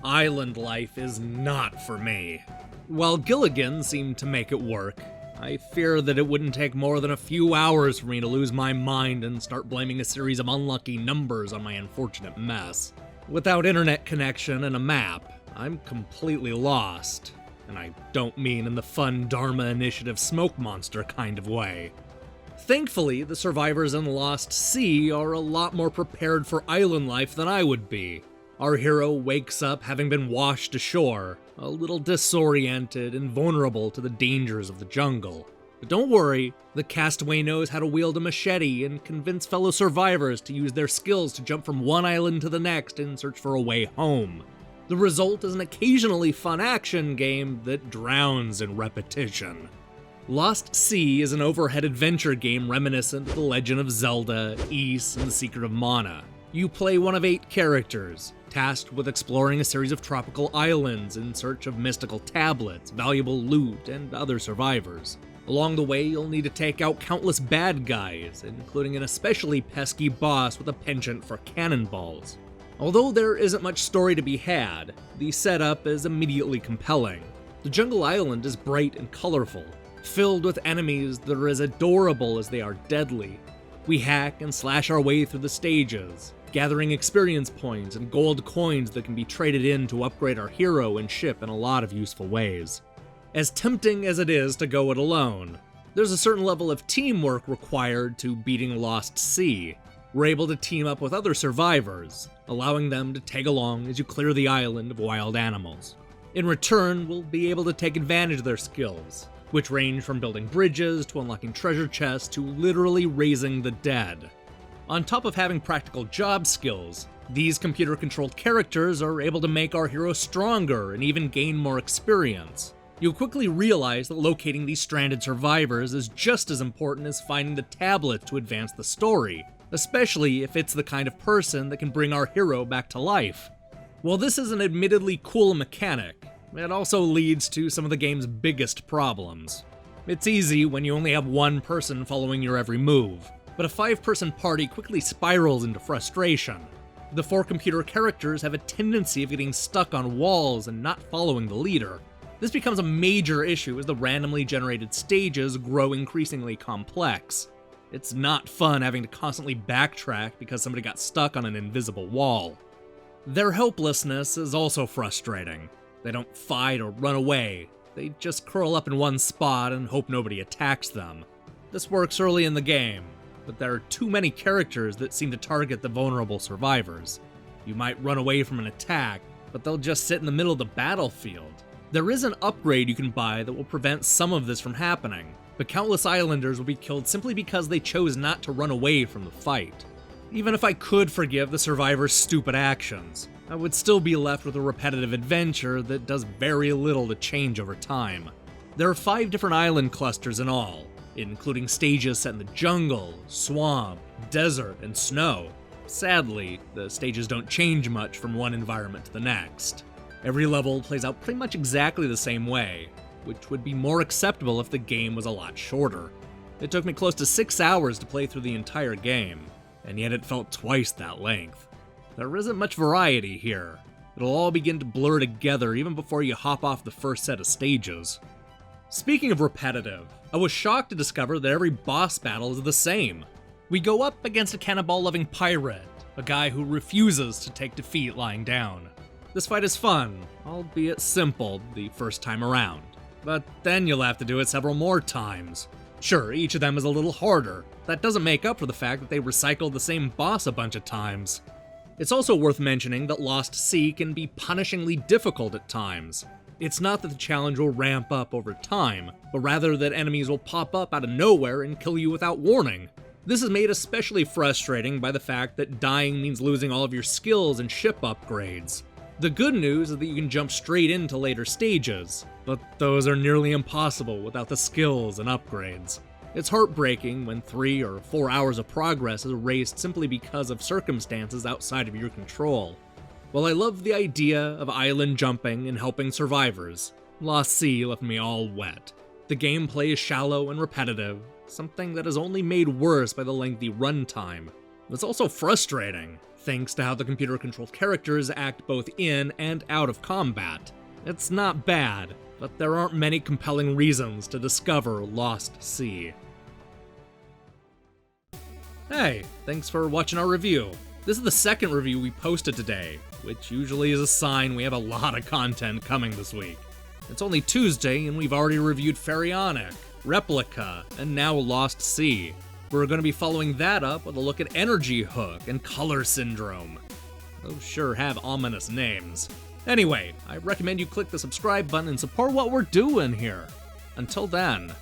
Island life is not for me. While Gilligan seemed to make it work, I fear that it wouldn't take more than a few hours for me to lose my mind and start blaming a series of unlucky numbers on my unfortunate mess. Without internet connection and a map, I'm completely lost. And I don't mean in the fun Dharma Initiative smoke monster kind of way. Thankfully, the survivors in Lost Sea are a lot more prepared for island life than I would be. Our hero wakes up having been washed ashore, a little disoriented and vulnerable to the dangers of the jungle. But don't worry, the castaway knows how to wield a machete and convince fellow survivors to use their skills to jump from one island to the next in search for a way home. The result is an occasionally fun action game that drowns in repetition. Lost Sea is an overhead adventure game reminiscent of The Legend of Zelda, Ys, and The Secret of Mana. You play one of 8 characters, tasked with exploring a series of tropical islands in search of mystical tablets, valuable loot, and other survivors. Along the way, you'll need to take out countless bad guys, including an especially pesky boss with a penchant for cannonballs. Although there isn't much story to be had, the setup is immediately compelling. The jungle island is bright and colorful, filled with enemies that are as adorable as they are deadly. We hack and slash our way through the stages, gathering experience points and gold coins that can be traded in to upgrade our hero and ship in a lot of useful ways. As tempting as it is to go it alone, there's a certain level of teamwork required to beating Lost Sea. We're able to team up with other survivors, allowing them to tag along as you clear the island of wild animals. In return, we'll be able to take advantage of their skills, which range from building bridges to unlocking treasure chests to literally raising the dead. On top of having practical job skills, these computer-controlled characters are able to make our hero stronger and even gain more experience. You'll quickly realize that locating these stranded survivors is just as important as finding the tablet to advance the story, especially if it's the kind of person that can bring our hero back to life. While this is an admittedly cool mechanic, it also leads to some of the game's biggest problems. It's easy when you only have one person following your every move, but a 5-person party quickly spirals into frustration. The 4 computer characters have a tendency of getting stuck on walls and not following the leader. This becomes a major issue as the randomly generated stages grow increasingly complex. It's not fun having to constantly backtrack because somebody got stuck on an invisible wall. Their helplessness is also frustrating. They don't fight or run away. They just curl up in one spot and hope nobody attacks them. This works early in the game, but there are too many characters that seem to target the vulnerable survivors. You might run away from an attack, but they'll just sit in the middle of the battlefield. There is an upgrade you can buy that will prevent some of this from happening, but countless islanders will be killed simply because they chose not to run away from the fight. Even if I could forgive the survivors' stupid actions, I would still be left with a repetitive adventure that does very little to change over time. There are 5 different island clusters in all, including stages set in the jungle, swamp, desert, and snow. Sadly, the stages don't change much from one environment to the next. Every level plays out pretty much exactly the same way, which would be more acceptable if the game was a lot shorter. It took me close to 6 hours to play through the entire game, and yet it felt twice that length. There isn't much variety here. It'll all begin to blur together even before you hop off the first set of stages. Speaking of repetitive, I was shocked to discover that every boss battle is the same. We go up against a cannonball-loving pirate, a guy who refuses to take defeat lying down. This fight is fun, albeit simple the first time around, but then you'll have to do it several more times. Sure, each of them is a little harder. That doesn't make up for the fact that they recycled the same boss a bunch of times. It's also worth mentioning that Lost Sea can be punishingly difficult at times. It's not that the challenge will ramp up over time, but rather that enemies will pop up out of nowhere and kill you without warning. This is made especially frustrating by the fact that dying means losing all of your skills and ship upgrades. The good news is that you can jump straight into later stages, but those are nearly impossible without the skills and upgrades. It's heartbreaking when 3 or 4 hours of progress is erased simply because of circumstances outside of your control. While I love the idea of island jumping and helping survivors, Lost Sea left me all wet. The gameplay is shallow and repetitive, something that is only made worse by the lengthy runtime. It's also frustrating. thanks to how the computer-controlled characters act both in and out of combat. It's not bad, but there aren't many compelling reasons to discover Lost Sea. Hey, thanks for watching our review. This is the second review we posted today, which usually is a sign we have a lot of content coming this week. It's only Tuesday, and we've already reviewed Pharaonic, Replica, and now Lost Sea. We're going to be following that up with a look at Energy Hook and Color Syndrome. Those sure have ominous names. Anyway, I recommend you click the subscribe button and support what we're doing here. Until then,